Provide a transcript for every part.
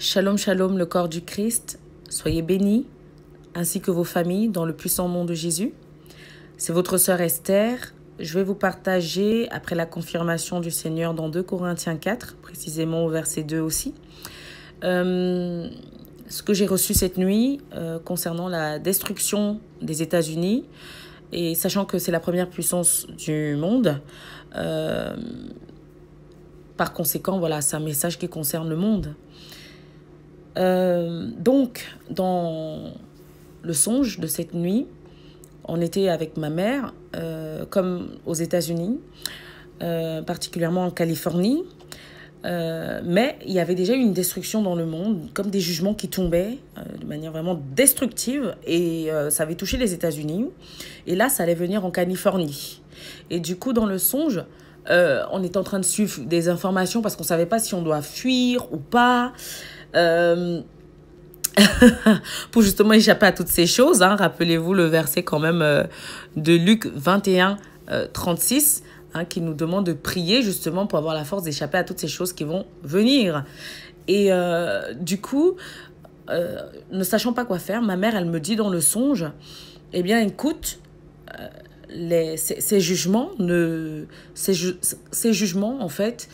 Shalom, shalom, le corps du Christ. Soyez bénis, ainsi que vos familles, dans le puissant nom de Jésus. C'est votre sœur Esther. Je vais vous partager, après la confirmation du Seigneur dans 2 Corinthiens 4, précisément au verset 2 aussi, ce que j'ai reçu cette nuit concernant la destruction des États-Unis. Et sachant que c'est la première puissance du monde, par conséquent, voilà, c'est un message qui concerne le monde. Donc, dans le songe de cette nuit, on était avec ma mère, comme aux États-Unis, particulièrement en Californie. Mais il y avait déjà eu une destruction dans le monde, comme des jugements qui tombaient de manière vraiment destructive. Et ça avait touché les États-Unis. Et là, ça allait venir en Californie. Et du coup, dans le songe, on était en train de suivre des informations parce qu'on ne savait pas si on doit fuir ou pas. Pour justement échapper à toutes ces choses, hein. Rappelez-vous le verset quand même de Luc 21, 36, hein, qui nous demande de prier justement pour avoir la force d'échapper à toutes ces choses qui vont venir. Et du coup, ne sachant pas quoi faire, ma mère, elle me dit dans le songe, eh bien écoute, ces jugements, en fait,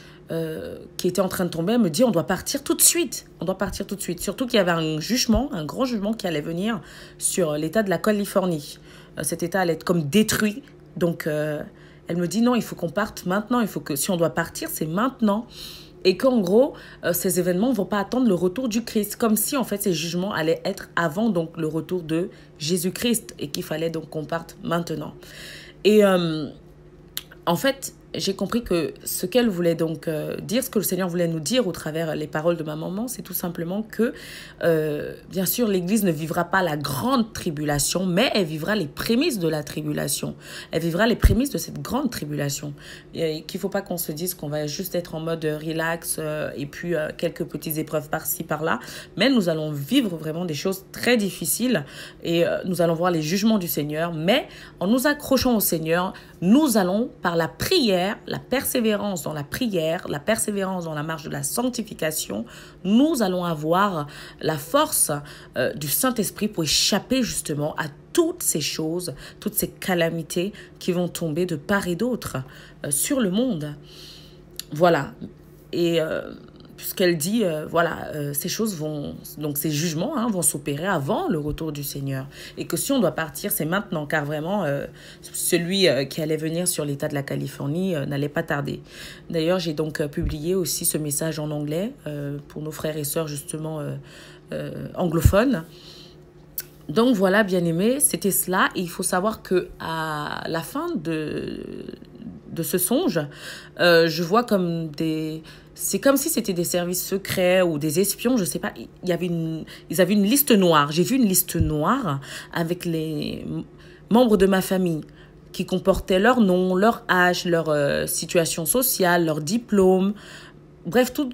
qui était en train de tomber, elle me dit on doit partir tout de suite. On doit partir tout de suite. Surtout qu'il y avait un jugement, un grand jugement qui allait venir sur l'État de la Californie. Cet État allait être comme détruit. Donc, elle me dit non, il faut qu'on parte maintenant. Il faut que, si on doit partir, c'est maintenant. Et qu'en gros, ces événements ne vont pas attendre le retour du Christ. Comme si, en fait, ces jugements allaient être avant donc, le retour de Jésus-Christ. Et qu'il fallait donc qu'on parte maintenant. Et en fait, j'ai compris que ce qu'elle voulait donc dire, ce que le Seigneur voulait nous dire au travers les paroles de ma maman, c'est tout simplement que, bien sûr, l'Église ne vivra pas la grande tribulation, mais elle vivra les prémices de la tribulation. Elle vivra les prémices de cette grande tribulation. Et qu'il ne faut pas qu'on se dise qu'on va juste être en mode relax et puis quelques petites épreuves par-ci, par-là. Mais nous allons vivre vraiment des choses très difficiles et nous allons voir les jugements du Seigneur. Mais en nous accrochant au Seigneur, nous allons, par la prière, la persévérance dans la prière, la persévérance dans la marche de la sanctification, nous allons avoir la force du Saint-Esprit pour échapper justement à toutes ces choses, toutes ces calamités qui vont tomber de part et d'autre sur le monde. Voilà. Et puisqu'elle dit, ces choses vont, donc ces jugements vont s'opérer avant le retour du Seigneur. Et que si on doit partir, c'est maintenant, car vraiment, celui qui allait venir sur l'État de la Californie n'allait pas tarder. D'ailleurs, j'ai donc publié aussi ce message en anglais pour nos frères et sœurs, justement, anglophones. Donc voilà, bien-aimés, c'était cela. Et il faut savoir qu'à la fin de ce songe, je vois comme des... C'est comme si c'était des services secrets ou des espions, je ne sais pas. Ils avaient une liste noire. J'ai vu une liste noire avec les membres de ma famille qui comportaient leur nom, leur âge, leur situation sociale, leur diplôme. Bref, tout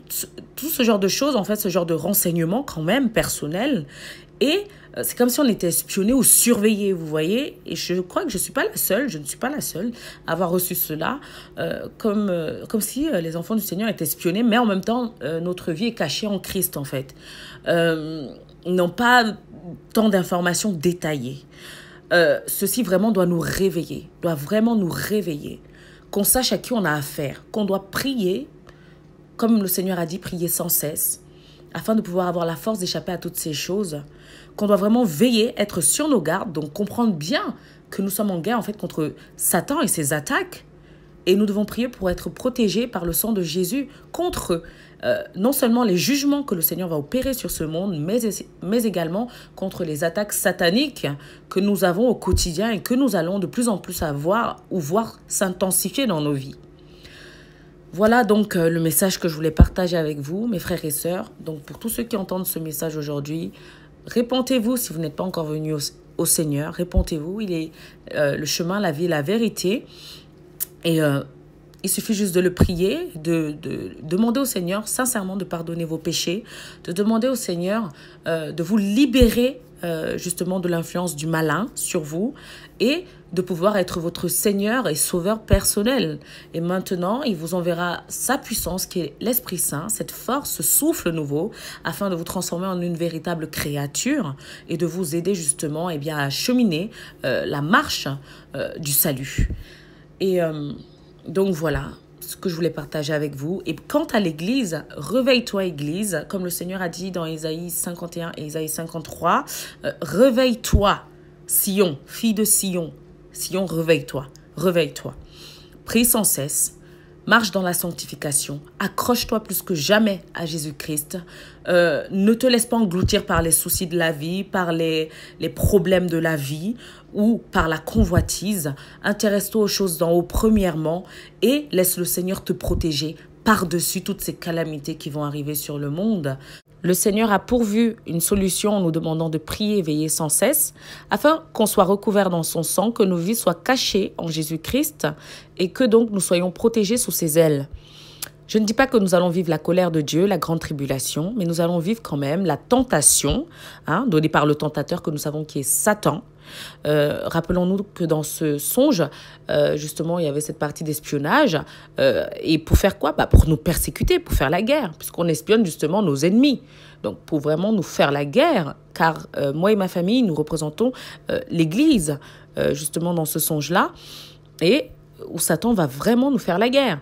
ce genre de choses, en fait, ce genre de renseignements quand même personnels. Et c'est comme si on était espionné ou surveillé, vous voyez. Et je crois que je ne suis pas la seule, à avoir reçu cela. Comme si les enfants du Seigneur étaient espionnés, mais en même temps, notre vie est cachée en Christ, en fait. Ils n'ont pas tant d'informations détaillées. Ceci vraiment doit nous réveiller, qu'on sache à qui on a affaire, qu'on doit prier, comme le Seigneur a dit, prier sans cesse, afin de pouvoir avoir la force d'échapper à toutes ces choses, qu'on doit vraiment veiller, être sur nos gardes, donc comprendre bien que nous sommes en guerre en fait contre Satan et ses attaques, et nous devons prier pour être protégés par le sang de Jésus contre non seulement les jugements que le Seigneur va opérer sur ce monde, mais également contre les attaques sataniques que nous avons au quotidien et que nous allons de plus en plus avoir ou voir s'intensifier dans nos vies. Voilà donc le message que je voulais partager avec vous, mes frères et sœurs. Donc pour tous ceux qui entendent ce message aujourd'hui, répentez-vous si vous n'êtes pas encore venus au Seigneur. Répentez-vous, il est le chemin, la vie, la vérité. Et Il suffit juste de le prier, de demander au Seigneur sincèrement de pardonner vos péchés, de demander au Seigneur de vous libérer justement de l'influence du malin sur vous et de pouvoir être votre Seigneur et Sauveur personnel. Et maintenant, il vous enverra sa puissance qui est l'Esprit Saint, cette force, ce souffle nouveau, afin de vous transformer en une véritable créature et de vous aider justement à cheminer la marche du salut. Et donc voilà ce que je voulais partager avec vous. Et quant à l'Église, réveille-toi Église, comme le Seigneur a dit dans Ésaïe 51 et Ésaïe 53, réveille-toi Sion, fille de Sion. Sion, réveille-toi, réveille-toi. Prie sans cesse, marche dans la sanctification, accroche-toi plus que jamais à Jésus-Christ. Ne te laisse pas engloutir par les soucis de la vie, par les problèmes de la vie ou par la convoitise. Intéresse-toi aux choses d'en haut premièrement et laisse le Seigneur te protéger par-dessus toutes ces calamités qui vont arriver sur le monde. Le Seigneur a pourvu une solution en nous demandant de prier et veiller sans cesse, afin qu'on soit recouvert dans son sang, que nos vies soient cachées en Jésus-Christ et que donc nous soyons protégés sous ses ailes. Je ne dis pas que nous allons vivre la colère de Dieu, la grande tribulation, mais nous allons vivre quand même la tentation donnée par le tentateur que nous savons qui est Satan. Rappelons-nous que dans ce songe, justement, il y avait cette partie d'espionnage. Et pour faire quoi? Pour nous persécuter, pour faire la guerre, puisqu'on espionne justement nos ennemis. Donc, pour vraiment nous faire la guerre, car moi et ma famille, nous représentons l'Église, justement, dans ce songe-là, et où Satan va vraiment nous faire la guerre.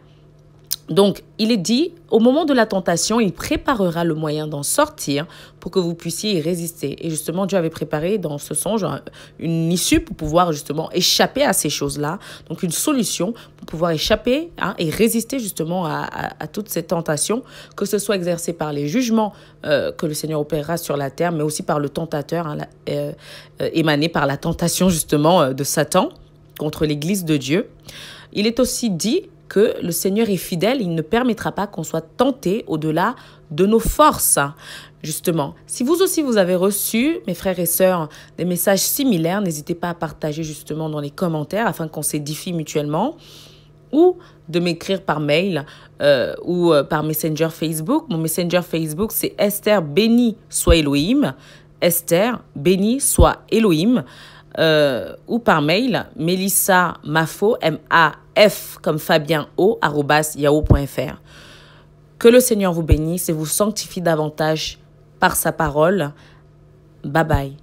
Donc, il est dit, au moment de la tentation, il préparera le moyen d'en sortir pour que vous puissiez y résister. Et justement, Dieu avait préparé dans ce songe une issue pour pouvoir justement échapper à ces choses-là. Donc, une solution pour pouvoir échapper et résister justement à toutes ces tentations, que ce soit exercé par les jugements que le Seigneur opérera sur la terre, mais aussi par le tentateur, émané par la tentation justement de Satan contre l'Église de Dieu. Il est aussi dit que le Seigneur est fidèle, il ne permettra pas qu'on soit tenté au-delà de nos forces. Justement, si vous aussi vous avez reçu, mes frères et sœurs, des messages similaires, n'hésitez pas à partager justement dans les commentaires afin qu'on s'édifie mutuellement, ou de m'écrire par mail ou par Messenger Facebook. Mon Messenger Facebook, c'est Esther béni soit Elohim, Esther béni soit Elohim. Ou par mail, Melissa Mafo, M-A-F comme Fabien O, @yahoo.fr. Que le Seigneur vous bénisse et vous sanctifie davantage par sa parole. Bye bye.